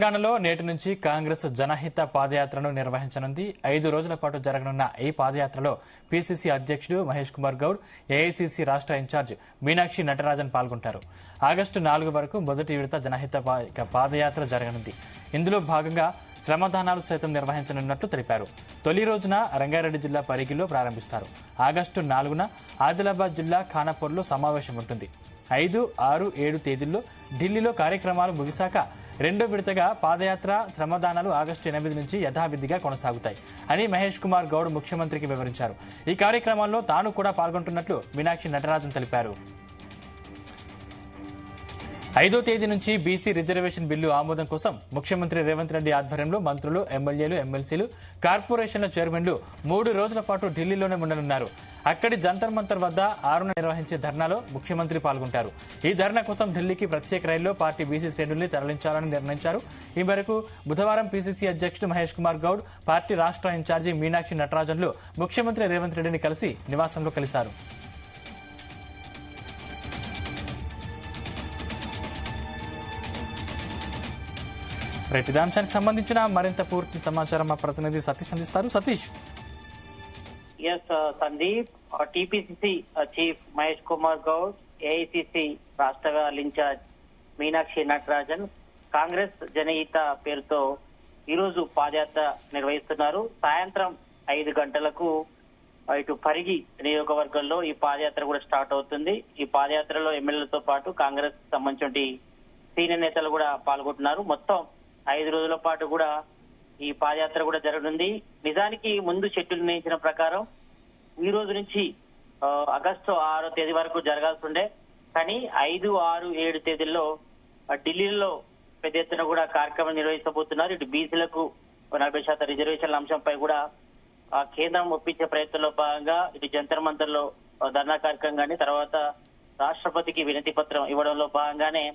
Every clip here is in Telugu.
తెలంగాణలో నేటి నుంచి కాంగ్రెస్ జనహిత పాదయాత్రను నిర్వహించనుంది. 5 రోజుల పాటు జరగనున్న ఈ పాదయాత్రలో పీసీసీ అధ్యక్షుడు మహేష్ కుమార్ గౌడ్, ఏఐసీసీ రాష్ట్ర ఇన్ఛార్జ్ మీనాక్షి నటరాజన్ పాల్గొంటారు. ఆగస్టు 4 వరకు మొదటి విడత జనహిత పాదయాత్ర జరగనుంది. ఇందులో భాగంగా శ్రమదానాలు సైతం నిర్వహించనున్నట్లు తెలిపారు. తొలి రోజున రంగారెడ్డి జిల్లా పరిగిలో ప్రారంభిస్తారు. ఆగస్టు 4న ఆదిలాబాద్ జిల్లా ఖానాపూర్లో సమావేశం ఉంటుంది. 5, 6, 7 తేదీల్లో ఢిల్లీలో కార్యక్రమాలు ముగిశాక రెండో విడతగా పాదయాత్ర శ్రమదానాలు ఆగస్టు 8 నుంచి యథావిధిగా కొనసాగుతాయి అని మహేష్ కుమార్ గౌడ్ ముఖ్యమంత్రికి వివరించారు. ఈ కార్యక్రమాల్లో తాను కూడా పాల్గొంటున్నట్లు మీనాక్షి నటరాజన్ తెలిపారు. 5వ తేదీ నుంచి బీసీ రిజర్వేషన్ బిల్లు ఆమోదం కోసం ముఖ్యమంత్రి రేవంత్ రెడ్డి ఆధ్వర్యంలో మంత్రులు, ఎమ్మెల్యేలు, ఎమ్మెల్సీలు, కార్పొరేషన్ల చైర్మన్లు 3 రోజుల పాటు ఢిల్లీలోనే ఉండనున్నారు. అక్కడి జంతర్ మంతర్ వద్ద 6న నిర్వహించే ధర్నాలో ముఖ్యమంత్రి పాల్గొంటారు. ఈ ధర్నా కోసం ఢిల్లీకి ప్రత్యేక రైల్లో పార్టీ బీసీ శ్రేణుల్ని తరలించాలని నిర్ణయించారు. ఈ మేరకు బుధవారం పీసీసీ అధ్యక్షుడు మహేష్ కుమార్ గౌడ్, పార్టీ రాష్ట్ర ఇన్ఛార్జి మీనాక్షి నటరాజన్లు ముఖ్యమంత్రి రేవంత్ రెడ్డిని కలిసి నివాసంలో కలిశారు. ఇదే అంశానికి సంబంధించిన మరింత పూర్తి సమాచారం మా ప్రతినిధి సతీష్ అందిస్తారు. Satish. Sandeep, TPCC chief Mahesh Kumar Goud, AICC రాష్ట్ర ఇన్ఛార్జ్ మీనాక్షి నటరాజన్ కాంగ్రెస్ జనహిత పేరుతో ఈరోజు పాదయాత్ర నిర్వహిస్తున్నారు. సాయంత్రం 5 గంటలకు ఇటు పరిగి నియోజకవర్గంలో ఈ పాదయాత్ర కూడా స్టార్ట్ అవుతుంది. ఈ పాదయాత్రలో ఎమ్మెల్యేలతో పాటు కాంగ్రెస్ సంబంధించిన సీనియర్ నేతలు కూడా పాల్గొంటున్నారు. మొత్తం 5 రోజుల పాటు కూడా ఈ పాదయాత్ర కూడా జరగనుంది. నిజానికి ముందు షెడ్యూల్ నిర్ణయించిన ప్రకారం ఈ రోజు నుంచి ఆగస్టు 6వ తేదీ వరకు జరగాల్సి ఉండే, కానీ 5, 6, 7 తేదీల్లో ఢిల్లీలో పెద్ద ఎత్తున కూడా కార్యక్రమం నిర్వహించబోతున్నారు. ఇటు బీసీలకు 40% రిజర్వేషన్ల అంశంపై కూడా కేంద్రం ఒప్పించే ప్రయత్నంలో భాగంగా ఇటు జంతర్ మంతర్లో ధర్నా కార్యక్రమం కానీ, తర్వాత రాష్ట్రపతికి వినతి పత్రం ఇవ్వడంలో భాగంగానే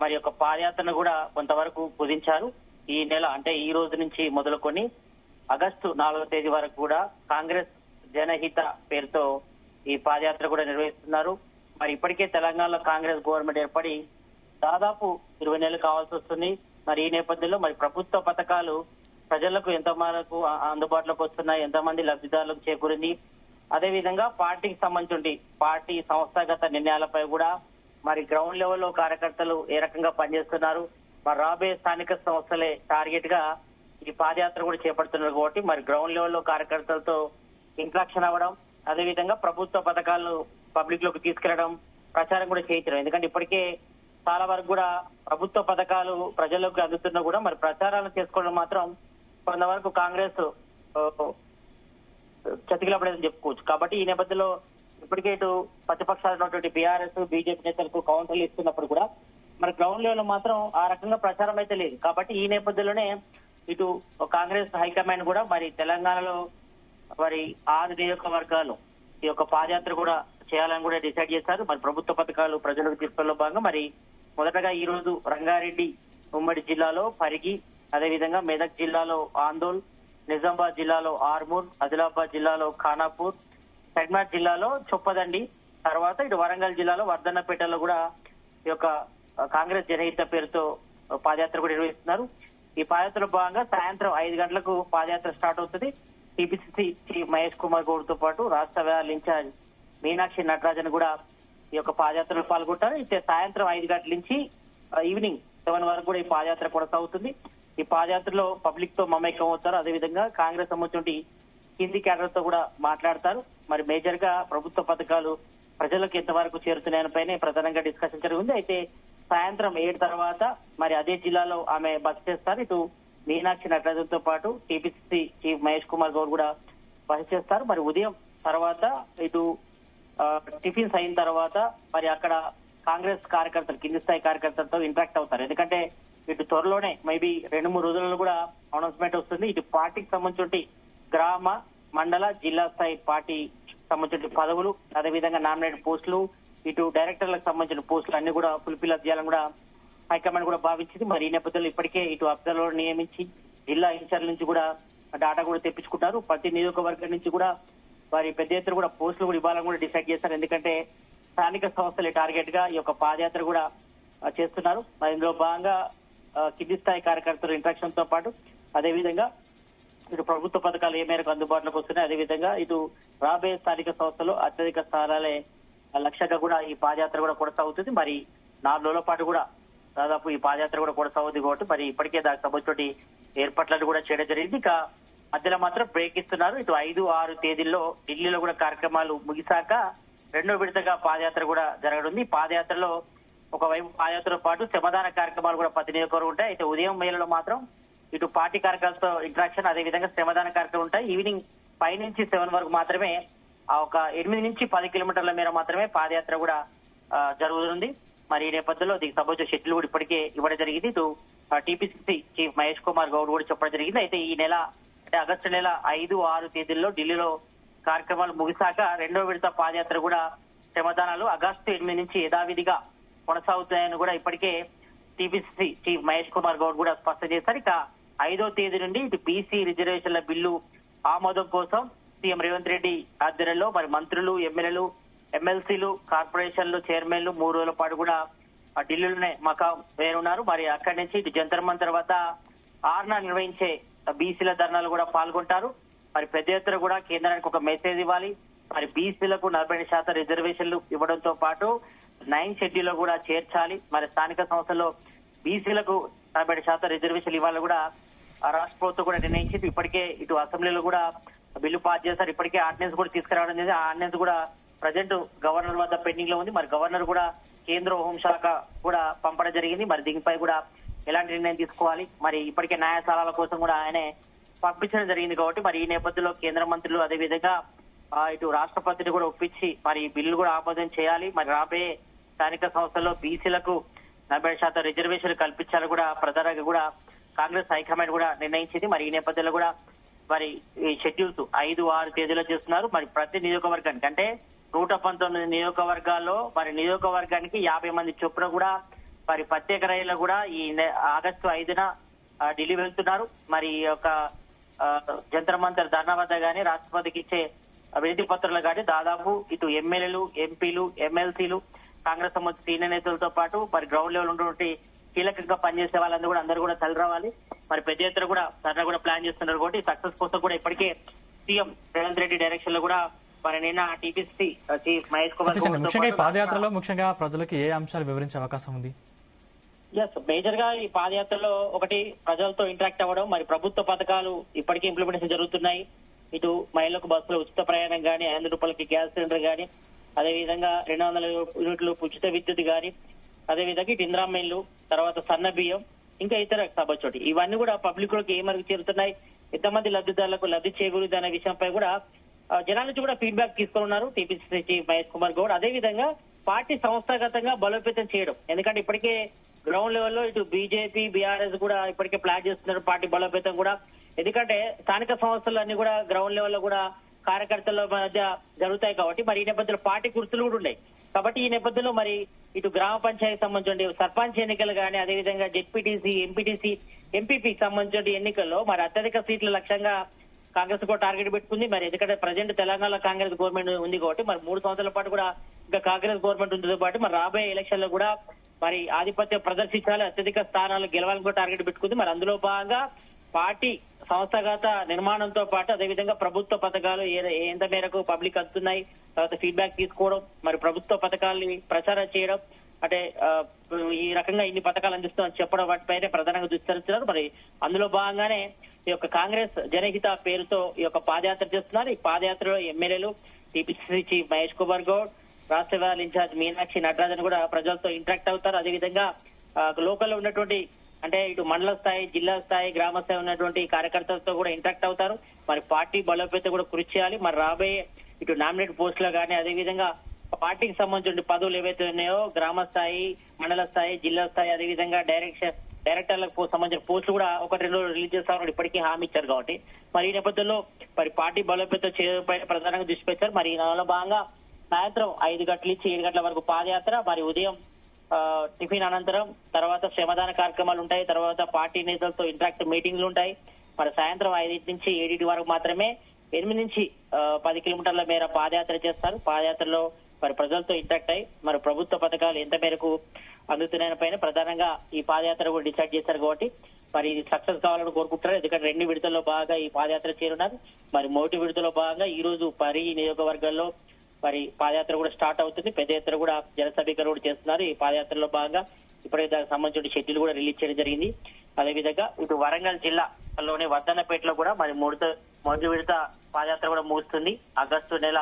మరి యొక్క పాదయాత్రను కూడా కొంతవరకు కుదించారు. ఈ నెల అంటే ఈ రోజు నుంచి మొదలుకొని ఆగస్టు 4వ తేదీ వరకు కూడా కాంగ్రెస్ జనహిత పేరుతో ఈ పాదయాత్ర కూడా నిర్వహిస్తున్నారు. మరి ఇప్పటికే తెలంగాణలో కాంగ్రెస్ గవర్నమెంట్ ఏర్పడి దాదాపు 20 నెలలు కావాల్సి వస్తుంది. మరి ఈ నేపథ్యంలో మరి ప్రభుత్వ పథకాలు ప్రజలకు ఎంత మేరకు అందుబాటులోకి వస్తున్నాయి, ఎంతమంది లబ్ధిదారులకు చేకూరింది, అదేవిధంగా పార్టీకి సంబంధించి పార్టీ సంస్థాగత నిర్ణయాలపై కూడా మరి గ్రౌండ్ లెవెల్లో కార్యకర్తలు ఏ రకంగా పనిచేస్తున్నారు, మరి రాబోయే స్థానిక సంస్థలే టార్గెట్ గా ఈ పాదయాత్ర కూడా చేపడుతున్నారు. కాబట్టి మరి గ్రౌండ్ లెవెల్లో కార్యకర్తలతో ఇంట్రాక్షన్ అవ్వడం, అదేవిధంగా ప్రభుత్వ పథకాలను పబ్లిక్ లోకి తీసుకెళ్లడం, ప్రచారం కూడా చేయించడం. ఎందుకంటే ఇప్పటికే చాలా వరకు కూడా ప్రభుత్వ పథకాలు ప్రజల్లోకి అందుతున్నా కూడా మరి ప్రచారాలను చేసుకోవడం మాత్రం కొంతవరకు కాంగ్రెస్ చతికిలపడేదని చెప్పుకోవచ్చు. కాబట్టి ఈ నేపథ్యంలో ఇప్పటికే ఇటు ప్రతిపక్షాలు ఉన్నటువంటి బీఆర్ఎస్, బీజేపీ నేతలకు కౌంటర్లు ఇస్తున్నప్పుడు కూడా మరి గ్రౌండ్ లెవెల్ లో మాత్రం ఆ రకంగా ప్రచారం అయితే లేదు. కాబట్టి ఈ నేపథ్యంలోనే ఇటు కాంగ్రెస్ హైకమాండ్ కూడా మరి తెలంగాణలో మరి 6 నియోజకవర్గాలు ఈ యొక్క పాదయాత్ర కూడా చేయాలని కూడా డిసైడ్ చేశారు. మరి ప్రభుత్వ పథకాలు ప్రజలకు తీసుకెళ్లే భాగంగా మరి మొదటగా ఈ రోజు రంగారెడ్డి ఉమ్మడి జిల్లాలో పరిగి, అదేవిధంగా మెదక్ జిల్లాలో ఆందోళ్, నిజామాబాద్ జిల్లాలో ఆర్మూర్, ఆదిలాబాద్ జిల్లాలో ఖానాపూర్, సెగ్మాట్ జిల్లాలో చొప్పదండి, తర్వాత ఇటు వరంగల్ జిల్లాలో వర్ధన్నపేటలో కూడా ఈ యొక్క కాంగ్రెస్ జనహిత పేరుతో పాదయాత్ర కూడా నిర్వహిస్తున్నారు. ఈ పాదయాత్రలో భాగంగా సాయంత్రం 5 గంటలకు పాదయాత్ర స్టార్ట్ అవుతుంది. టీపీసీసీ చీఫ్ మహేష్ కుమార్ గౌడ్ తో పాటు రాష్ట్ర ఇన్ఛార్జ్ మీనాక్షి నటరాజన్ కూడా ఈ యొక్క పాదయాత్రలో పాల్గొంటారు. అయితే సాయంత్రం 5 గంటల నుంచి ఈవినింగ్ 7 వరకు కూడా ఈ పాదయాత్ర కొనసాగుతుంది. ఈ పాదయాత్రలో పబ్లిక్ తో మమేకం అవుతారు. అదేవిధంగా కాంగ్రెస్ సంబంధించి కింది క్యాడర్ తో కూడా మాట్లాడతారు. మరి మేజర్ గా ప్రభుత్వ పథకాలు ప్రజలకు ఎంతవరకు చేరుతున్నాయనిపైనే ప్రధానంగా డిస్కషన్ జరిగింది. అయితే సాయంత్రం 7 తర్వాత మరి అదే జిల్లాలో ఆమె బస చేస్తారు. ఇటు మీనాక్షి నటరాజన్ తో పాటు టీపీసీసీ చీఫ్ మహేష్ కుమార్ గౌడ్ కూడా బస చేస్తారు. మరి ఉదయం తర్వాత ఇటు టిఫిన్స్ అయిన తర్వాత మరి అక్కడ కాంగ్రెస్ కార్యకర్తలు, కింది స్థాయి కార్యకర్తలతో ఇంటరాక్ట్ అవుతారు. ఎందుకంటే ఇటు త్వరలోనే మేబీ 2-3 రోజులలో కూడా అనౌన్స్మెంట్ వస్తుంది. ఇటు పార్టీకి సంబంధించి గ్రామ, మండల, జిల్లా స్థాయి పార్టీ సంబంధించిన పదవులు, అదేవిధంగా నామినేట్ పోస్టులు, ఇటు డైరెక్టర్లకు సంబంధించిన పోస్టులు అన్ని కూడా ఫుల్ఫిల్ అప్ చేయాలని కూడా హైకమాండ్ కూడా భావించింది. మరి ఈ నేపథ్యంలో ఇప్పటికే ఇటు అబ్జర్వర్ నియమించి జిల్లా ఇన్ఛార్జ్ నుంచి కూడా డాటా కూడా తెప్పించుకుంటారు. ప్రతి నియోజకవర్గం నుంచి కూడా వారి పెద్ద ఎత్తున కూడా పోస్టులు కూడా ఇవ్వాలని కూడా డిసైడ్ చేస్తారు. ఎందుకంటే స్థానిక సంస్థలే టార్గెట్ గా ఈ యొక్క పాదయాత్ర కూడా చేస్తున్నారు. మరి ఇందులో భాగంగా కింది స్థాయి కార్యకర్తలు ఇంట్రాక్షన్ తో పాటు అదేవిధంగా ఇటు ప్రభుత్వ పథకాలు ఏ మేరకు అందుబాటులోకి వస్తున్నాయి, అదేవిధంగా ఇటు రాబోయే స్థానిక సంస్థలు అత్యధిక స్థానాలే లక్ష్యంగా కూడా ఈ పాదయాత్ర కూడా కొనసాగుతుంది. మరి 4 రోజుల పాటు కూడా దాదాపు ఈ పాదయాత్ర కూడా కొనసాగుతుంది కాబట్టి మరి ఇప్పటికే దానికి సంబంధించి ఏర్పాట్లను కూడా చేయడం జరిగింది. ఇక మధ్యలో మాత్రం బ్రేక్ ఇస్తున్నారు. ఇటు 5, 6 తేదీల్లో ఢిల్లీలో కూడా కార్యక్రమాలు ముగిశాక 2వ విడతగా పాదయాత్ర కూడా జరగనుంది. పాదయాత్రలో ఒకవైపు పాదయాత్రతో పాటు శ్రమదాన కార్యక్రమాలు కూడా 10 నియోజకవర్గాలు ఉంటాయి. అయితే ఉదయం వేళలో మాత్రం ఇటు పార్టీ కార్యకర్తలతో ఇంటరాక్షన్, అదేవిధంగా శ్రమదాన కార్యక్రమాలు ఉంటాయి. ఈవినింగ్ 5 నుంచి 7 వరకు మాత్రమే ఒక 8 నుంచి 10 కిలోమీటర్ల మేర మాత్రమే పాదయాత్ర కూడా జరుగుతుంది. మరి ఈ నేపథ్యంలో దీనికి సంబంధించిన షెడ్యూల్ కూడా ఇప్పటికే ఇవ్వడం జరిగింది. ఇటు టీపీసీసీ చీఫ్ మహేష్ కుమార్ గౌడ్ కూడా చెప్పడం జరిగింది. అయితే ఈ నెల అంటే ఆగస్టు నెల 5, 6 తేదీల్లో ఢిల్లీలో కార్యక్రమాలు ముగిశాక 2వ విడత పాదయాత్ర కూడా శ్రమదానాలు ఆగస్టు 8 నుంచి యథావిధిగా కొనసాగుతాయని కూడా ఇప్పటికే టీపీసీసీ చీఫ్ మహేష్ కుమార్ గౌడ్ కూడా స్పష్టం చేశారు. ఇక 5వ తేదీ నుండి ఇటు బీసీ రిజర్వేషన్ల బిల్లు ఆమోదం కోసం సీఎం రేవంత్ రెడ్డి ఆధ్వర్యంలో మరి మంత్రులు, ఎమ్మెల్యేలు, ఎమ్మెల్సీలు, కార్పొరేషన్లు చైర్మన్లు 3 రోజుల పాటు కూడా ఢిల్లీలోనే మకాం వేయనున్నారు. మరి అక్కడి నుంచి ఇటు జంతర్ మంతర్ వద్ద 6న నిర్వహించే బీసీల ధర్నాలు కూడా పాల్గొంటారు. మరి పెద్ద ఎత్తున కూడా కేంద్రానికి ఒక మెసేజ్ ఇవ్వాలి. మరి బీసీలకు 42% రిజర్వేషన్లు ఇవ్వడంతో పాటు 9 షెడ్యూల్లో కూడా చేర్చాలి. మరి స్థానిక సంస్థల్లో బీసీలకు 42% రిజర్వేషన్లు ఇవ్వాలని కూడా రాష్ట్ర ప్రభుత్వం కూడా నిర్ణయించింది. ఇప్పటికే ఇటు అసెంబ్లీలో కూడా బిల్లు పాస్ చేశారు. ఇప్పటికే ఆర్డినెన్స్ కూడా తీసుకురావడం జరిగింది. ఆ ఆర్డినెన్స్ కూడా ప్రజెంట్ గవర్నర్ వద్ద పెండింగ్ లో ఉంది. మరి గవర్నర్ కూడా కేంద్ర హోంశాఖ కూడా పంపడం జరిగింది. మరి దీనిపై కూడా ఎలాంటి నిర్ణయం తీసుకోవాలి, మరి ఇప్పటికే న్యాయస్థానాల కోసం కూడా ఆయనే పంపించడం జరిగింది. కాబట్టి మరి ఈ నేపథ్యంలో కేంద్ర మంత్రులు అదేవిధంగా ఇటు రాష్ట్రపతిని కూడా ఒప్పించి మరి బిల్లు కూడా ఆమోదం చేయాలి. మరి రాబోయే స్థానిక సంస్థల్లో బీసీలకు 40% రిజర్వేషన్లు కల్పించాలని కూడా ప్రధానంగా కూడా కాంగ్రెస్ హైకమాండ్ కూడా నిర్ణయించింది. మరి ఈ నేపథ్యంలో కూడా మరి ఈ షెడ్యూల్స్ 5, 6 తేదీలో చేస్తున్నారు. మరి ప్రతి నియోజకవర్గానికి అంటే 119 నియోజకవర్గాల్లో మరి నియోజకవర్గానికి 50 మంది చొప్పున కూడా మరి ప్రత్యేక రైళ్లు కూడా ఈ ఆగస్టు 5న ఢిల్లీ వెళ్తున్నారు. మరి ఈ యొక్క జంతర్ మంతర్ ధర్నా వద్ద గానీ రాష్ట్రపతికి ఇచ్చే వినతి పత్రాలు కానీ దాదాపు ఇటు ఎమ్మెల్యేలు, ఎంపీలు, ఎమ్మెల్సీలు, కాంగ్రెస్ సంబంధించిన సీనియర్ నేతలతో పాటు మరి గ్రౌండ్ లెవెల్ ఉన్నటువంటి కీలకంగా పనిచేసే వాళ్ళందరూ కూడా అందరూ కూడా తల రావాలి. మరి పెద్ద ఎత్తున కూడా ధర్నా కూడా ప్లాన్ చేస్తున్నారు. కాబట్టి సక్సెస్ కోసం కూడా ఇప్పటికే సీఎం రేవంత్ రెడ్డి డైరెక్షన్ లో కూడా మరి నిన్న టీపీసీ చీఫ్ మహేష్ కుమార్ ముఖ్యంగా ఈ పాదయాత్రలో ముఖ్యంగా ప్రజలకు ఏ అంశాలు వివరించే అవకాశం ఉంది? మేజర్ గా ఈ పాదయాత్రలో ఒకటి ప్రజలతో ఇంటరాక్ట్ అవ్వడం, మరి ప్రభుత్వ పథకాలు ఇప్పటికే ఇంప్లిమెంటేషన్ జరుగుతున్నాయి. ఇటు మహిళలకు బస్సులో ఉచిత ప్రయాణం కానీ, 500 రూపాయలకి గ్యాస్ సిలిండర్ కానీ, అదేవిధంగా 200 యూనిట్లు ఉచిత విద్యుత్ కానీ, అదేవిధంగా ఇటు ఇంద్రామిల్లు, తర్వాత సన్న బియ్యం, ఇంకా ఇతర సభచోటి ఇవన్నీ కూడా పబ్లిక్ లోకి ఏ మేరకు చేరుతున్నాయి, ఎంతమంది లబ్ధిదారులకు లబ్ధి చేకూరుది అనే విషయంపై కూడా జనాల నుంచి కూడా ఫీడ్బ్యాక్ తీసుకున్నారు టీపీసీ చీఫ్ మహేష్ కుమార్ గౌడ్. అదేవిధంగా పార్టీ సంస్థాగతంగా బలోపేతం చేయడం, ఎందుకంటే ఇప్పటికే గ్రౌండ్ లెవెల్లో ఇటు బీజేపీ, బీఆర్ఎస్ కూడా ఇప్పటికే ప్లాన్ చేస్తున్నారు పార్టీ బలోపేతం కూడా. ఎందుకంటే స్థానిక సంస్థలన్నీ కూడా గ్రౌండ్ లెవెల్లో కూడా కార్యకర్తల మధ్య జరుగుతాయి కాబట్టి మరి ఈ నేపథ్యంలో పార్టీ గుర్తులు కూడా ఉన్నాయి. కాబట్టి ఈ నేపథ్యంలో మరి ఇటు గ్రామ పంచాయతీ సంబంధించిన సర్పంచ్ ఎన్నికలు కానీ, అదేవిధంగా జెడ్పీటీసీ, ఎంపీటీసీ, ఎంపీపీకి సంబంధించిన ఎన్నికల్లో మరి అత్యధిక సీట్ల లక్ష్యంగా కాంగ్రెస్ కూడా టార్గెట్ పెట్టుకుంది. మరి ఎందుకంటే ప్రజెంట్ తెలంగాణ కాంగ్రెస్ గవర్నమెంట్ ఉంది కాబట్టి మరి 3 సంవత్సరాల పాటు కూడా ఇంకా కాంగ్రెస్ గవర్నమెంట్ ఉంది కాబట్టి మరి రాబోయే ఎలక్షన్ లో కూడా మరి ఆధిపత్యం ప్రదర్శించాలి, అత్యధిక స్థానాలు గెలవాలని కూడా టార్గెట్ పెట్టుకుంది. మరి అందులో భాగంగా పార్టీ సంస్థాగత నిర్మాణంతో పాటు అదేవిధంగా ప్రభుత్వ పథకాలు ఎంత మేరకు పబ్లిక్ అందుతున్నాయి, తర్వాత ఫీడ్బ్యాక్ తీసుకోవడం, మరి ప్రభుత్వ పథకాలని ప్రచారం చేయడం, అంటే ఈ రకంగా ఇన్ని పథకాలు అందిస్తామని చెప్పడం వాటిపైనే ప్రధానంగా దృష్టి మరి అందులో భాగంగానే ఈ యొక్క కాంగ్రెస్ జనహిత పేరుతో ఈ యొక్క పాదయాత్ర చేస్తున్నారు. ఈ పాదయాత్రలో ఎమ్మెల్యేలు, టీపీసీ చీఫ్ మహేష్ కుమార్ గౌడ్, రాష్ట్ర వ్యవహారాల ఇన్ఛార్జ్ మీనాక్షి నటరాజన్ కూడా ప్రజలతో ఇంటరాక్ట్ అవుతారు. అదేవిధంగా లోకల్లో ఉన్నటువంటి అంటే ఇటు మండల స్థాయి, జిల్లా స్థాయి, గ్రామ స్థాయి ఉన్నటువంటి కార్యకర్తలతో కూడా ఇంటరాక్ట్ అవుతారు. మరి పార్టీ బలోపేతం కూడా కృషి చేయాలి. మరి రాబోయే ఇటు నామినేట్ పోస్టులు కానీ, అదేవిధంగా పార్టీకి సంబంధించిన పదవులు ఏవైతే ఉన్నాయో గ్రామ స్థాయి, మండల స్థాయి, జిల్లా స్థాయి, అదేవిధంగా డైరెక్టర్లకు సంబంధించిన పోస్టులు కూడా 1-2 రోజులు రిలీజ్ చేస్తామని ఇప్పటికీ హామీ ఇచ్చారు. కాబట్టి మరి ఈ నేపథ్యంలో మరి పార్టీ బలోపేతం చేయడంపై ప్రధానంగా దృష్టి పెట్టారు. మరి ఈ నెలలో భాగంగా సాయంత్రం 5 గంటల నుంచి 7 గంటల వరకు పాదయాత్ర, మరి ఉదయం టిఫిన్ అనంతరం తర్వాత శ్రమదాన కార్యక్రమాలు ఉంటాయి, తర్వాత పార్టీ నేతలతో ఇంటరాక్టివ్ మీటింగ్లు ఉంటాయి. మరి సాయంత్రం 5 నుంచి 7 వరకు మాత్రమే 8 నుంచి 10 కిలోమీటర్ల మేర పాదయాత్ర చేస్తారు. పాదయాత్రలో మరి ప్రజలతో ఇంటాక్ట్ అయ్యి మరి ప్రభుత్వ పథకాలు ఎంత మేరకు అందుతున్నాయని పైన ప్రధానంగా ఈ పాదయాత్ర కూడా డిసైడ్ చేశారు కాబట్టి మరి ఇది సక్సెస్ కావాలని కోరుకుంటారు. ఎందుకంటే 2 విడతల్లో భాగంగా ఈ పాదయాత్ర చేరున్నారు. మరి మొదటి విడతలో భాగంగా ఈ రోజు పరిగి నియోజకవర్గాల్లో మరి పాదయాత్ర కూడా స్టార్ట్ అవుతుంది. పెద్ద ఎత్తున కూడా జన సమీకరణ కూడా చేస్తున్నారు. ఈ పాదయాత్రలో భాగంగా ఇప్పుడే దానికి సంబంధించిన షెడ్యూల్ కూడా రిలీజ్ చేయడం జరిగింది. అదేవిధంగా ఇటు వరంగల్ జిల్లాలోని వర్ధన్నపేటలో కూడా మరి మొదటి విడత పాదయాత్ర కూడా ముగుస్తుంది. ఆగస్టు నెల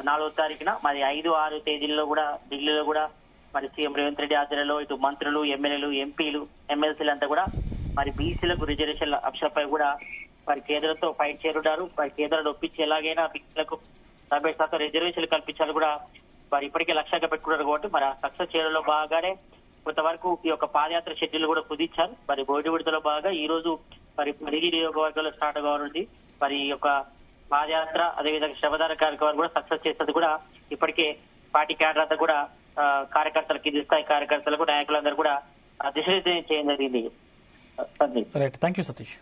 4వ తారీఖున మరి 5, 6 తేదీల్లో కూడా ఢిల్లీలో కూడా మరి సీఎం రేవంత్ రెడ్డి ఆధ్వర్యంలో ఇటు మంత్రులు, ఎమ్మెల్యేలు, ఎంపీలు, ఎమ్మెల్సీలు అంతా కూడా మరి బీసీలకు రిజర్వేషన్ల అంశంపై కూడా మరి కేంద్రంతో ఫైట్ చేరున్నారు. మరి కేంద్రాన్ని ఒప్పించి ఎలాగైనా బీసీలకు 70% రిజర్వేషన్లు కల్పించాలని కూడా మరి ఇప్పటికే లక్ష్యంగా పెట్టుకున్నారు కాబట్టి మరి ఆ సక్సెస్ చేయడంలో భాగంగానే కొంతవరకు ఈ యొక్క పాదయాత్ర షెడ్యూల్ కూడా కుదించారు. మరి మొదటి విడతలో భాగంగా ఈ రోజు మరి పరిగి నియోజకవర్గంలో స్టార్ట్ కావాలండి. మరి ఈ యొక్క పాదయాత్ర అదేవిధంగా శ్రమదాన కార్యక్రమాలు కూడా సక్సెస్ చేసేది కూడా ఇప్పటికే పార్టీ క్యాడర్ అంతా కూడా కార్యకర్తలు, కింది స్థాయి కార్యకర్తలకు, నాయకులందరూ కూడా దిశానిర్దేశం చేయడం జరిగింది. Right, thank you Satish.